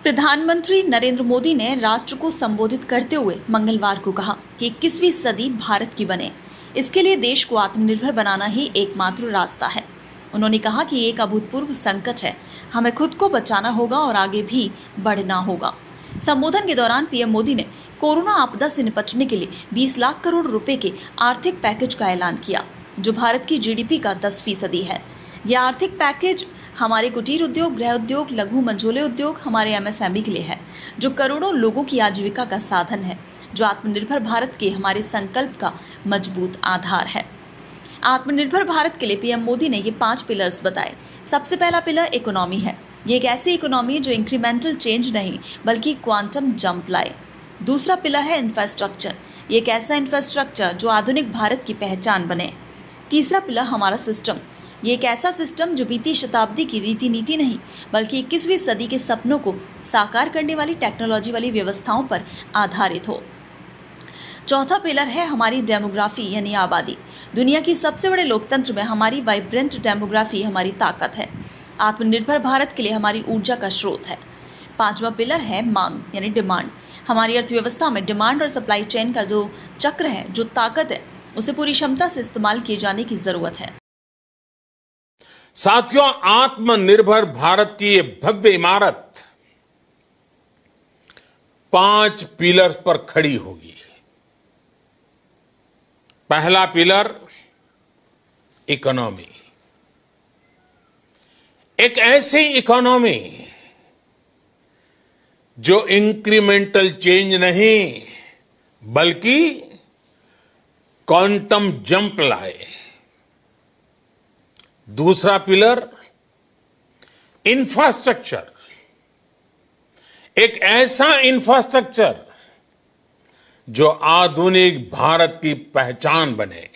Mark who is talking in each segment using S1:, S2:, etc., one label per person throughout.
S1: प्रधानमंत्री नरेंद्र मोदी ने राष्ट्र को संबोधित करते हुए मंगलवार को कहा कि 21वीं सदी भारत की बने। इसके लिए देश को आत्मनिर्भर बनाना ही एकमात्र रास्ता है। उन्होंने कहा कि ये एक अभूतपूर्व संकट है, हमें खुद को बचाना होगा और आगे भी बढ़ना होगा। संबोधन के दौरान पीएम मोदी ने कोरोना आपदा से निपटने के लिए 20 लाख करोड़ रुपए के आर्थिक पैकेज का ऐलान किया, जो भारत की जीडीपी का 10% है। यह आर्थिक पैकेज हमारे कुटीर उद्योग, गृह उद्योग, लघु मंझोले उद्योग, हमारे एमएसएमई के लिए है, जो करोड़ों लोगों की आजीविका का साधन है, जो आत्मनिर्भर भारत के हमारे संकल्प का मजबूत आधार है। आत्मनिर्भर भारत के लिए पीएम मोदी ने ये 5 पिलर्स बताए। सबसे पहला पिलर इकोनॉमी है। ये एक ऐसी इकोनॉमी है जो इंक्रीमेंटल चेंज नहीं बल्कि क्वांटम जंप लाए। दूसरा पिलर है इंफ्रास्ट्रक्चर। ये एक ऐसा इंफ्रास्ट्रक्चर जो आधुनिक भारत की पहचान बने। तीसरा पिलर हमारा सिस्टम। ये एक ऐसा सिस्टम जो बीती शताब्दी की रीति नीति नहीं बल्कि 21वीं सदी के सपनों को साकार करने वाली टेक्नोलॉजी वाली व्यवस्थाओं पर आधारित हो। चौथा पिलर है हमारी डेमोग्राफी यानी आबादी। दुनिया की सबसे बड़े लोकतंत्र में हमारी वाइब्रेंट डेमोग्राफी हमारी ताकत है। आत्मनिर्भर भारत के लिए हमारी ऊर्जा का स्रोत है। पांचवा पिलर है मांग यानी डिमांड। हमारी अर्थव्यवस्था में डिमांड और सप्लाई चेन का जो चक्र है, जो ताकत है, उसे पूरी क्षमता से इस्तेमाल किए जाने की जरूरत है।
S2: साथियों, आत्मनिर्भर भारत की ये भव्य इमारत 5 पिलर्स पर खड़ी होगी। पहला पिलर इकोनॉमी। एक ऐसी इकोनॉमी जो इंक्रीमेंटल चेंज नहीं बल्कि क्वांटम जंप लाए। दूसरा पिलर इंफ्रास्ट्रक्चर। एक ऐसा इंफ्रास्ट्रक्चर जो आधुनिक भारत की पहचान बने।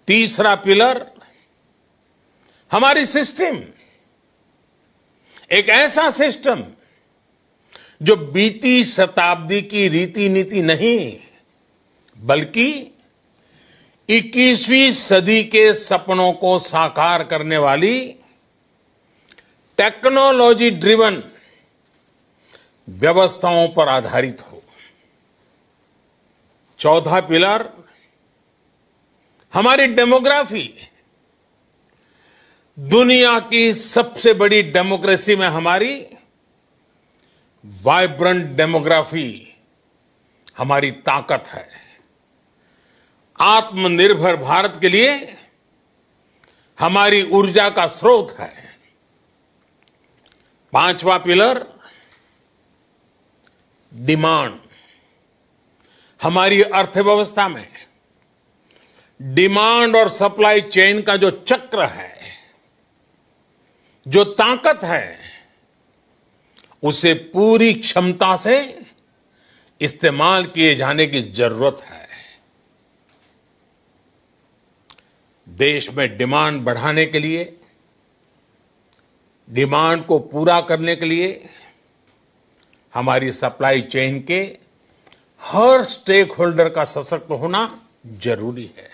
S2: तीसरा पिलर हमारी सिस्टम। एक ऐसा सिस्टम जो बीती शताब्दी की रीति नीति नहीं बल्कि 21वीं सदी के सपनों को साकार करने वाली टेक्नोलॉजी ड्रिवन व्यवस्थाओं पर आधारित हो। चौथा पिलर हमारी डेमोग्राफी। दुनिया की सबसे बड़ी डेमोक्रेसी में हमारी वाइब्रेंट डेमोग्राफी हमारी ताकत है। आत्मनिर्भर भारत के लिए हमारी ऊर्जा का स्रोत है। पांचवा पिलर डिमांड। हमारी अर्थव्यवस्था में डिमांड और सप्लाई चेन का जो चक्र है, जो ताकत है, उसे पूरी क्षमता से इस्तेमाल किए जाने की जरूरत है। देश में डिमांड बढ़ाने के लिए, डिमांड को पूरा करने के लिए हमारी सप्लाई चेन के हर स्टेक होल्डर का सशक्त होना जरूरी है।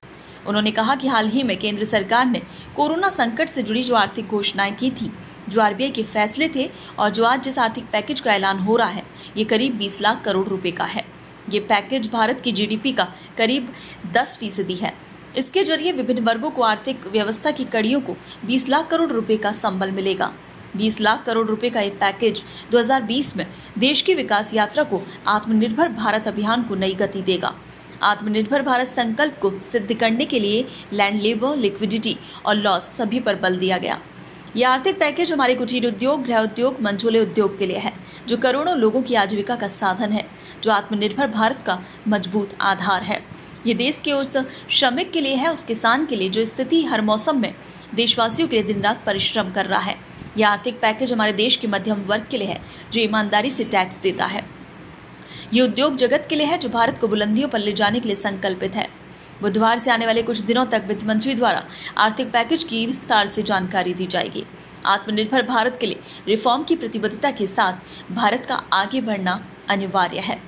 S1: उन्होंने कहा कि हाल ही में केंद्र सरकार ने कोरोना संकट से जुड़ी जो आर्थिक घोषणाएं की थी, जो आरबीआई के फैसले थे और जो आज जिस आर्थिक पैकेज का ऐलान हो रहा है, ये करीब 20 लाख करोड़ रुपए का है। ये पैकेज भारत की जीडीपी का करीब 10% है। इसके जरिए विभिन्न वर्गों को आर्थिक व्यवस्था की कड़ियों को 20 लाख करोड़ रुपए का संबल मिलेगा। 20 लाख करोड़ रुपए का ये पैकेज 2020 में देश की विकास यात्रा को, आत्मनिर्भर भारत अभियान को नई गति देगा। आत्मनिर्भर भारत संकल्प को सिद्ध करने के लिए लैंड, लेबर, लिक्विडिटी और लॉस सभी पर बल दिया गया। यह आर्थिक पैकेज हमारे कुटीर उद्योग, गृह उद्योग, मंझोले उद्योग के लिए है, जो करोड़ों लोगों की आजीविका का साधन है, जो आत्मनिर्भर भारत का मजबूत आधार है। ये देश के उस श्रमिक के लिए है, उस किसान के लिए जो स्थिति हर मौसम में देशवासियों के लिए दिन रात परिश्रम कर रहा है। यह आर्थिक पैकेज हमारे देश के मध्यम वर्ग के लिए है, जो ईमानदारी से टैक्स देता है। ये उद्योग जगत के लिए है, जो भारत को बुलंदियों पर ले जाने के लिए संकल्पित है। बुधवार से आने वाले कुछ दिनों तक वित्त मंत्री द्वारा आर्थिक पैकेज की विस्तार से जानकारी दी जाएगी। आत्मनिर्भर भारत के लिए रिफॉर्म की प्रतिबद्धता के साथ भारत का आगे बढ़ना अनिवार्य है।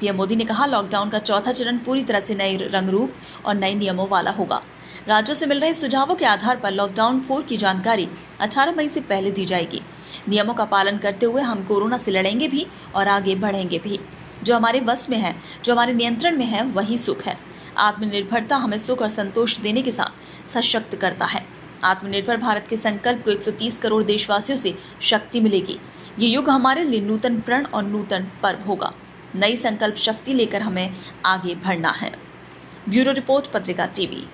S1: पीएम मोदी ने कहा, लॉकडाउन का चौथा चरण पूरी तरह से नए रंग रूप और नए नियमों वाला होगा। राज्यों से मिल रहे सुझावों के आधार पर लॉकडाउन 4 की जानकारी 18 मई से पहले दी जाएगी। नियमों का पालन करते हुए हम कोरोना से लड़ेंगे भी और आगे बढ़ेंगे भी। जो हमारे वश में है, जो हमारे नियंत्रण में है, वही सुख है। आत्मनिर्भरता हमें सुख और संतोष देने के साथ सशक्त करता है। आत्मनिर्भर भारत के संकल्प को 130 करोड़ देशवासियों से शक्ति मिलेगी। ये युग हमारे लिए नूतन प्रण और नूतन पर्व होगा। नई संकल्प शक्ति लेकर हमें आगे बढ़ना है। ब्यूरो रिपोर्ट, पत्रिका टीवी।